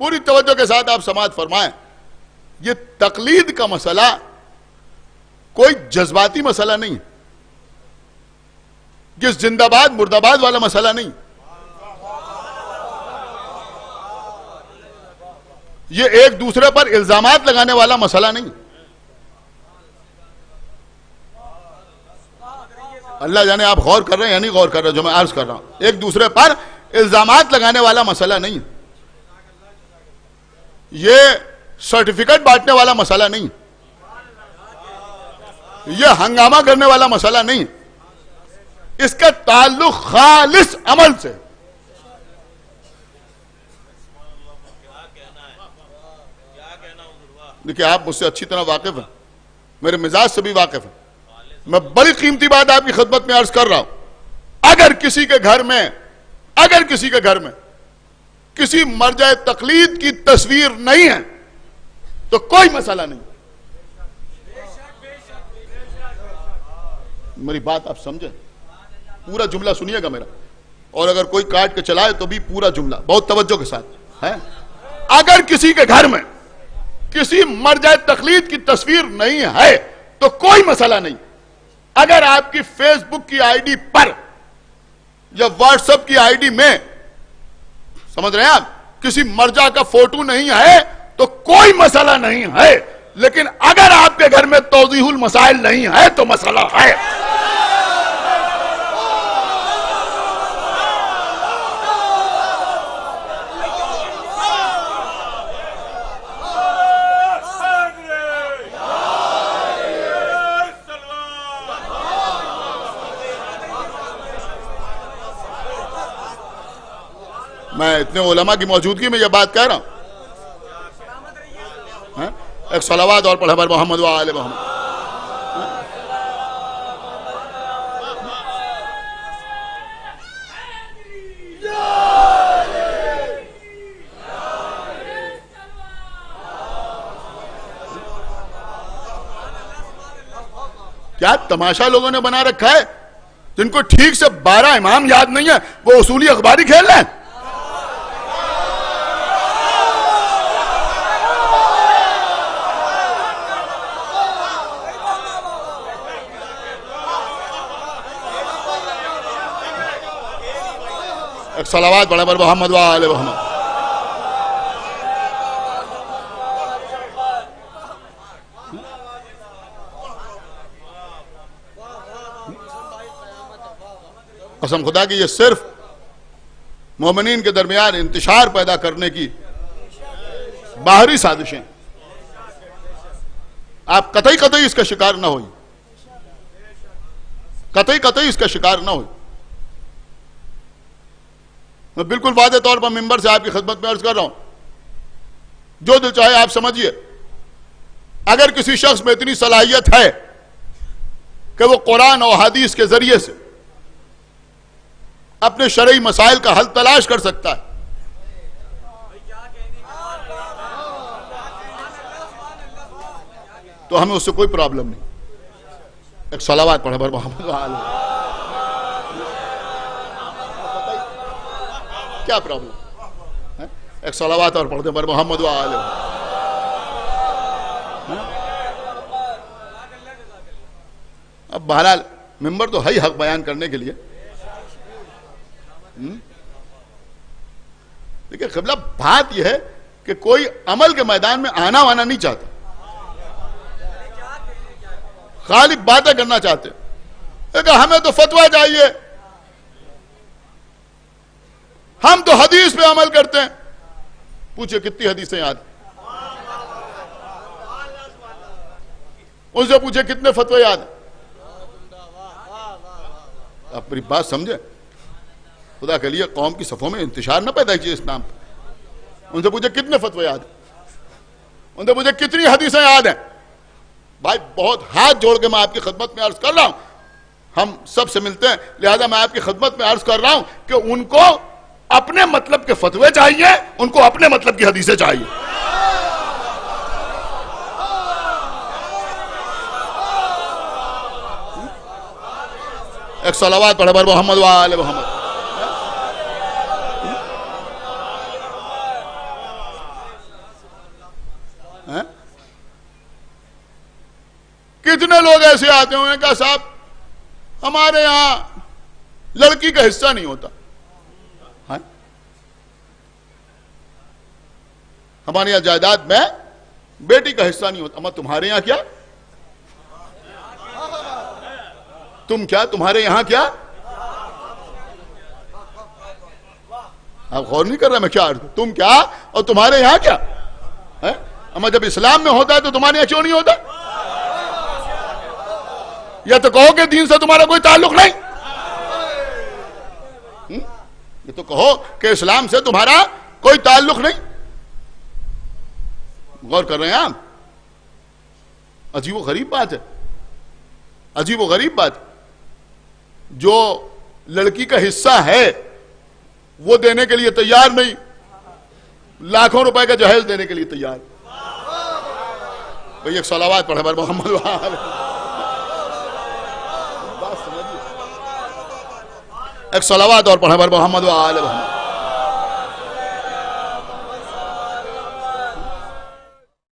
پوری توجہ کے ساتھ آپ سماعت فرمائیں. یہ تقلید کا مسئلہ کوئی جذباتی مسئلہ نہیں، یہ زندہ باد مردہ باد والا مسئلہ نہیں، یہ ایک دوسرے پر الزامات لگانے والا مسئلہ نہیں. اللہ جانے آپ غور کر رہے ہیں یا نہیں غور کر رہے جو میں عرض کر رہا ہوں. ایک دوسرے پر الزامات لگانے والا مسئلہ نہیں، یہ سرٹیفکیٹ بانٹنے والا مسئلہ نہیں، یہ ہنگامہ کرنے والا مسئلہ نہیں. اس کا تعلق خالص عمل سے. دیکھیں آپ مجھ سے اچھی طرح واقف ہیں، میرے مزاج سے بھی واقف ہیں. میں بڑی قیمتی بات آپ کی خدمت میں عرض کر رہا ہوں. اگر کسی کے گھر میں کسی مرجع تقلید کی تصویر نہیں ہے تو کوئی مسئلہ نہیں. میری بات آپ سمجھیں، پورا جملہ سنیے گا میرا، اور اگر کوئی کاٹ کے چلائے تو بھی پورا جملہ بہت توجہ کے ساتھ ہے. اگر کسی کے گھر میں کسی مرجع تقلید کی تصویر نہیں ہے تو کوئی مسئلہ نہیں. اگر آپ کی فیس بک کی آئی ڈی پر یا واٹس ایپ کی آئی ڈی میں، سمجھ رہے ہیں آپ، کسی مرجع کا فوٹو نہیں ہے تو کوئی مسئلہ نہیں ہے. لیکن اگر آپ کے گھر میں توضیح المسائل نہیں ہے تو مسئلہ ہے. میں اتنے علماء کی موجودگی میں یہ بات کہہ رہا ہوں. ایک صلوات اور پڑھے بر محمد و آل محمد. کیا تماشا لوگوں نے بنا رکھا ہے؟ جن کو ٹھیک سے 12 امام یاد نہیں ہے وہ اصولی اخباری کھیل رہے ہیں. ایک صلوات پڑھے بر محمد و آل محمد. قسم خدا کی یہ صرف مومنین کے درمیان انتشار پیدا کرنے کی باہری سازشیں. آپ قطعی اس کا شکار نہ ہوئی، قطعی اس کا شکار نہ ہوئی. میں بالکل واضح طور پر ممبر سے آپ کی خدمت میں عرض کر رہا ہوں، جو دل چاہے آپ سمجھیے. اگر کسی شخص میں اتنی صلاحیت ہے کہ وہ قرآن اور حدیث کے ذریعے سے اپنے شرعی مسائل کا حل تلاش کر سکتا ہے، تو ہمیں اس سے کوئی پرابلم نہیں. ایک صلوات پڑھے بر محمد و آل. کیا پرابلم؟ ایک صلوات اور پڑھ دیں بر محمد و آل. اب بہرحال ممبر تو ہے حق بیان کرنے کے لیے. دیکھیں قبلہ بات یہ ہے کہ کوئی عمل کے میدان میں آنا وانا نہیں چاہتا، خالی باتیں کرنا چاہتے. لیکن ہمیں تو فتویٰ چاہیے، ہم تو حدیث پہ عمل کرتے ہیں. پوچھے کتنی حدیثیں یاد ہیں؟ ان سے پوچھے کتنے فتوے یاد ہیں؟ آپ میری بات سمجھیں، خدا کے لیے قوم کی صفوں میں انتشار نہ پیدا کیجیے اس نام پہ. ان سے پوچھے کتنے فتوے یاد ہیں، ان سے پوچھے کتنی حدیثیں یاد ہیں. بھائی بہت ہاتھ جوڑ کے میں آپ کی خدمت میں عرض کر رہا ہوں، ہم سب سے ملتے ہیں، لہذا میں آپ کی خدمت میں عرض کر رہا ہوں کہ ان کو اپنے مطلب کے فتوے چاہیے، ان کو اپنے مطلب کی حدیثیں چاہیے. ایک صلوات پڑھے بر محمد و آل محمد. ہیں؟ کتنے لوگ ایسے آتے ہوئے کہ صاحب ہمارے یہاں لڑکی کا حصہ نہیں ہوتا، ہمارے یہاں جائیداد میں بیٹی کا حصہ نہیں ہوتا۔ اما تمہارے یہاں کیا؟ تمہارے یہاں کیا؟ آپ غور نہیں کر رہے میں کیا عرض؟ تم کیا اور تمہارے یہاں کیا؟ اما جب اسلام میں ہوتا ہے تو تمہارے یہاں کیوں نہیں ہوتا؟ یا تو کہو کہ دین سے تمہارا کوئی تعلق نہیں، یہ تو کہو کہ اسلام سے تمہارا کوئی تعلق نہیں۔ غور کر رہے ہیں آپ؟ عجیب و غریب بات ہے، عجیب و غریب بات۔ جو لڑکی کا حصہ ہے وہ دینے کے لیے تیار نہیں، لاکھوں روپے کا جہیز دینے کے لیے تیار۔ بھئی ایک صلوات پڑھے بر محمد ایک صلوات اور پڑھے بر محمد و آل محمد۔